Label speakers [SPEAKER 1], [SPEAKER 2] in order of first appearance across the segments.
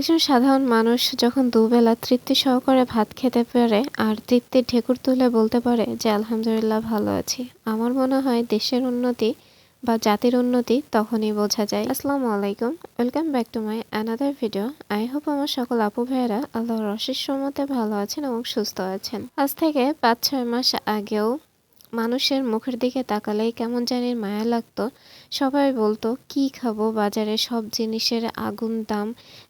[SPEAKER 1] একজন সাধারণ মানুষ যখন দুবেলা তৃপ্তি সহকারে ভাত খেতে পারে আর তৃপ্তির ঢেকুর তুলে বলতে পারে যে আলহামদুলিল্লাহ ভালো আছি, আমার মনে হয় দেশের উন্নতি বা জাতির উন্নতি তখনই বোঝা যায়। আসসালামু আলাইকুম, welcome back to my another video. I hope আমার সকল আপু ভাইয়েরা আল্লাহর অশেষ রহমতে ভালো আছেন এবং সুস্থ আছেন। আজ থেকে 5-6 মাস আগেও মানুষের মুখের দিকে তাকালেই কেমন জানি মায়া লাগতো। সবাই বলতো কি খাবো, বাজারে সব জিনিসের আগুন দাম।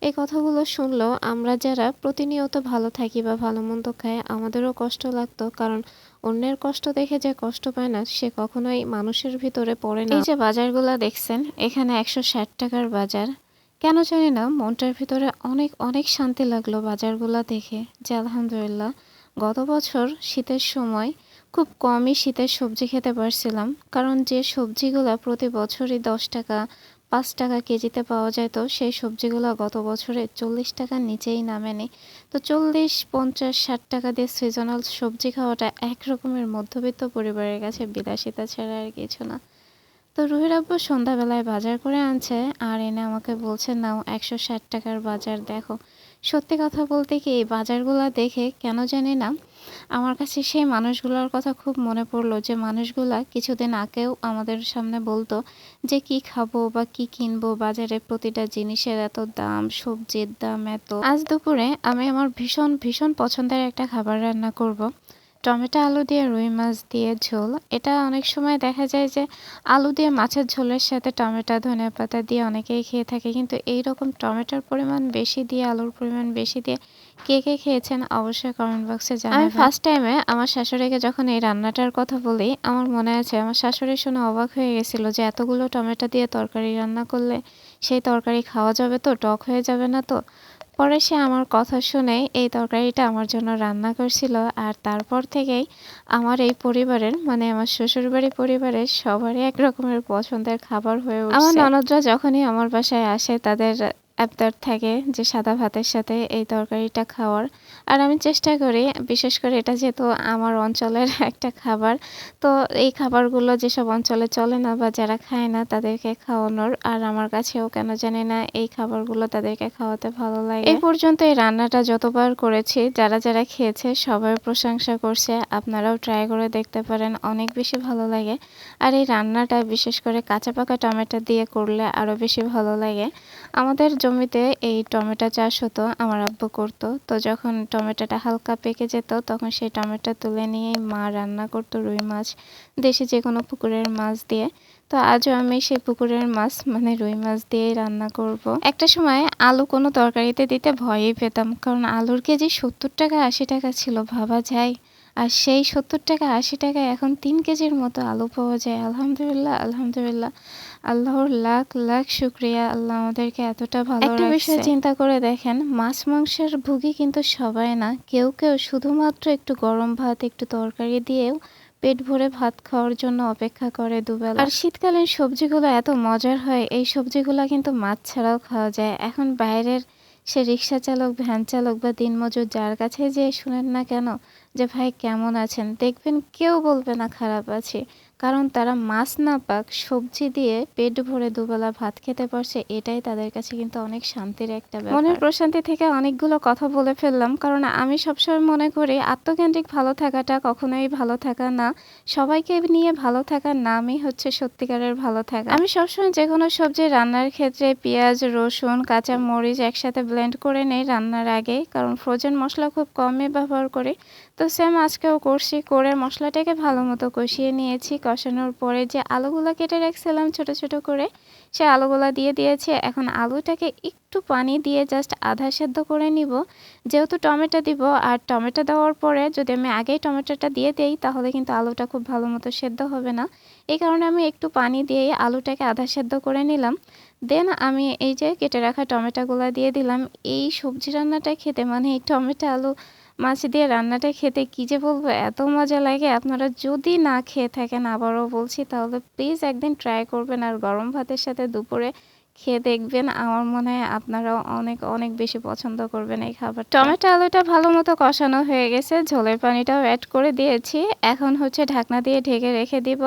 [SPEAKER 1] এই কথাগুলো শুনলেও আমরা যারা প্রতিনিয়ত ভালো থাকি বা ভালো মন্দ খাই আমাদেরও কষ্ট লাগতো, কারণ অন্যের কষ্ট দেখে যে কষ্ট পায় না সে কখনোই মানুষের ভিতরে পড়ে না। এই যে বাজারগুলা দেখছেন, এখানে 160 টাকার বাজার। কেন জানি না মনটার ভিতরে অনেক অনেক শান্তি লাগলো বাজারগুলা দেখে, যে আলহামদুলিল্লাহ গত বছর শীতের সময় খুব কমই শীতের সবজি খেতে পারছিলাম, কারণ যে সবজিগুলা প্রতি বছরই 10 টাকা 5 টাকা কেজিতে পাওয়া যায়, তো সেই সবজিগুলো গত বছরে 40 টাকার নিচেই নামেনি। তো 40, 50, 60 টাকা দিয়ে সিজনাল সবজি খাওয়াটা একরকমের মধ্যবিত্ত পরিবারের কাছে বিলাসিতা ছাড়া আর কিছু না। তো রুহির আব্বু সন্ধ্যাবেলায় বাজার করে আনছে আর এনে আমাকে বলছে, নাও 160 টাকার বাজার দেখো। সত্যি কথা বলতে কি, এই বাজারগুলো দেখে কেন জানি না আমার কাছে সেই মানুষগুলোর কথা খুব মনে পড়লো, যে মানুষগুলা কিছুদিন আগেও আমাদের সামনে বলতো যে কি খাবো বা কি কিনবো, বাজারে প্রতিটা জিনিসের এত দাম, সবজির দাম এত। আজ দুপুরে আমি আমার ভীষণ ভীষণ পছন্দের একটা খাবার রান্না করব। টমেটো আলু দিয়ে রুই মাছ দিয়ে ঝোল। এটা অনেক সময় দেখা যায় যে আলু দিয়ে মাছের ঝোলের সাথে টমেটো ধনেপাতা দিয়ে অনেকেই খেয়ে থাকে, কিন্তু এই রকম টমেটোর পরিমাণ বেশি দিয়ে আলুর পরিমাণ বেশি দিয়ে কে কে খেয়েছেন অবশ্যই কমেন্ট বক্সে জানাবেন। আমি ফার্স্ট টাইমে আমার শাশুড়িকে যখন এই রান্নাটার কথা বলি, আমার মনে আছে আমার শাশুড়ি শুনে অবাক হয়ে গেছিল যে এতগুলো টমেটো দিয়ে তরকারি রান্না করলে সেই তরকারি খাওয়া যাবে তো, টক হয়ে যাবে না তো। পরে সে আমার কথা শুনে এই তরকারিটা আমার জন্য রান্না করছিল, আর তারপর থেকেই আমার এই পরিবারের, মানে আমার শ্বশুরবাড়ি পরিবারের সবারই এক রকমের পছন্দের খাবার হয়ে উঠছে। আমার ননদরা যখনই আমার বাসায় আসে তাদের আবদার থাকে যে সাদা ভাতের সাথে এই তরকারিটা খাওয়ার, আর আমি চেষ্টা করি, বিশেষ করে এটা যেহেতু আমার অঞ্চলের একটা খাবার, তো এই খাবারগুলো যেসব অঞ্চলে চলে না বা যারা খায় না তাদেরকে খাওয়ানোর। আর আমার কাছেও কেন জানি না এই খাবারগুলো তাদেরকে খাওয়াতে ভালো লাগে। এই পর্যন্ত এই রান্নাটা যতবার করেছি যারা যারা খেয়েছে সবাই প্রশংসা করছে, আপনারাও ট্রাই করে দেখতে পারেন, অনেক বেশি ভালো লাগে। আর এই রান্নাটা বিশেষ করে কাঁচা পাকা টমেটো দিয়ে করলে আরও বেশি ভালো লাগে। আমাদের জমিতে এই টমেটো চাষ হতো, আমার আব্বু করতো। তো যখন টমেটোটা হালকা পেকে যেত তখন সেই টমেটো তুলে নিয়ে মা রান্না করতো রুই মাছ, দেশে যে কোনো পুকুরের মাছ দিয়ে। তো আজও আমি সেই পুকুরের মাছ মানে রুই মাছ দিয়ে রান্না করব। একটা সময় আলু কোনো তরকারিতে দিতে ভয়ই পেতাম, কারণ আলুর কেজি 70 টাকা 80 টাকা ছিল, ভাবা যায়। আর সেই 70 টাকা 80 টাকায় এখন 3 কেজির মতো আলু পাওয়া যায়। আলহামদুলিল্লাহ আলহামদুলিল্লাহ, আল্লাহর লাখ লাখ শুক্রিয়া, আল্লাহ আমাদেরকে এতটা ভালো রাখছে। একটা বিষয় চিন্তা করে দেখেন, মাছ মাংসের ভুগি কিন্তু সবাই না, কেউ কেউ শুধুমাত্র একটু গরম ভাত একটু তরকারি দিয়েও পেট ভরে ভাত খাওয়ার জন্য অপেক্ষা করে দুবেলা। আর শীতকালীন সবজিগুলো এত মজার হয়, এই সবজিগুলো কিন্তু মাছ ছাড়াও খাওয়া যায়। এখন বাইরের সে রিক্সা চালক, ভ্যান চালক বা দিনমজুর যার কাছে যে শুনেন না কেন যে ভাই কেমন আছেন, দেখবেন কেউ বলবে না খারাপ আছি, কারণ তারা মাছ না পাক সবজি দিয়ে পেট ভরে দুবেলা ভাত খেতে পারছে, এটাই তাদের কাছে কিন্তু অনেক শান্তির একটা ব্যাপার। মনের প্রশান্তি থেকে অনেকগুলো কথা বলে ফেললাম, কারণ আমি সবসময় মনে করি আত্মকেন্দ্রিক ভালো থাকাটা কখনোই ভালো থাকা না, সবাইকে নিয়ে ভালো থাকার নামই হচ্ছে সত্যিকারের ভালো থাকা। আমি সবসময় যে কোনো সবজি রান্নার ক্ষেত্রে পেঁয়াজ, রসুন, কাঁচা মরিচ একসাথে ব্লেন্ড করে নেই রান্নার আগে, কারণ ফ্রোজেন মশলা খুব কমই ব্যবহার করি। তো সেম আজকেও করছি, করে মশলাটাকে ভালো মতো কষিয়ে নিয়েছি। কষানোর পরে যে আলুগুলো কেটে রাখছিলাম ছোট ছোট করে, সে আলুগুলো দিয়ে দিয়েছি। এখন আলুটাকে একটু পানি দিয়ে জাস্ট আধা সেদ্ধ করে নিব, যেহেতু টমেটো দিব। আর টমেটো দেওয়ার পরে যদি আমি আগেই টমেটোটা দিয়ে দেই তাহলে কিন্তু আলুটা খুব ভালো মতো সেদ্ধ হবে না, এই কারণে আমি একটু পানি দিয়ে আলুটাকে আধা সেদ্ধ করে নিলাম। দেন আমি এই যে কেটে রাখা টমেটোগুলো দিয়ে দিলাম। এই সবজি রান্নাটা খেতে, মানে এই টমেটো আলু মাছ দিয়ে রান্নাটা খেতে কি যে বলবো, এত মজা লাগে। আপনারা যদি না খেয়ে থাকেন, আবারও বলছি, তাহলে প্লিজ একদিন ট্রাই করবেন। আর গরম ভাতের সাথে দুপুরে
[SPEAKER 2] খেয়ে দেখবেন, আমার মনে হয় আপনারাও অনেক অনেক বেশি পছন্দ করবেন এই খাবার। টমেটো আলুটা ভালো মতো কষানো হয়ে গেছে, ঝোলের পানিটাও অ্যাড করে দিয়েছি। এখন হচ্ছে ঢাকনা দিয়ে ঢেকে রেখে দিব।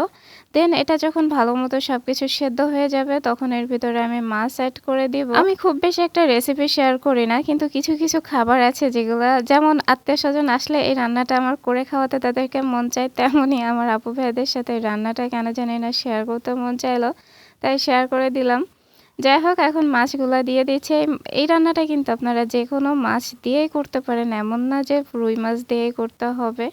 [SPEAKER 2] দেন এটা যখন ভালো মতো সবকিছু সেদ্ধ হয়ে যাবে তখন এর ভিতরে আমি মাছ অ্যাড করে দিব। আমি খুব বেশি একটা রেসিপি শেয়ার করি না, কিন্তু কিছু কিছু খাবার আছে যেগুলো, যেমন আত্মীয় স্বজন আসলে এই রান্নাটা আমার করে খাওয়াতে তাদেরকে মন চায়, তেমনই আমার আপু ভাইদের সাথে এই রান্নাটা কেন জানি না শেয়ার করতে মন চাইলো, তাই শেয়ার করে দিলাম। যাই হোক, এখন মাছগুলা দিয়ে দিচ্ছে। এই রান্নাটা কিন্তু আপনারা যে কোনো মাছ দিয়েই করতে পারেন, এমন না যে রুই মাছ দিয়েই করতে হবে।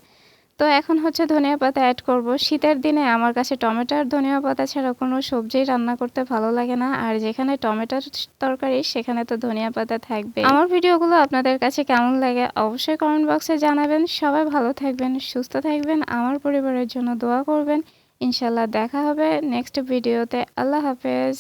[SPEAKER 2] তো এখন হচ্ছে ধনিয়া পাতা অ্যাড করব। শীতের দিনে আমার কাছে টমেটো আর ধনিয়া পাতা ছাড়া কোনো সবজি রান্না করতে ভালো লাগে না, আর যেখানে টমেটোর তরকারি সেখানে তো ধনিয়া পাতা থাকবে। আমার ভিডিওগুলো আপনাদের কাছে কেমন লাগে অবশ্যই কমেন্ট বক্সে জানাবেন। সবাই ভালো থাকবেন, সুস্থ থাকবেন, আমার পরিবারের জন্য দোয়া করবেন। ইনশাল্লাহ দেখা হবে নেক্সট ভিডিওতে। আল্লাহ হাফেজ।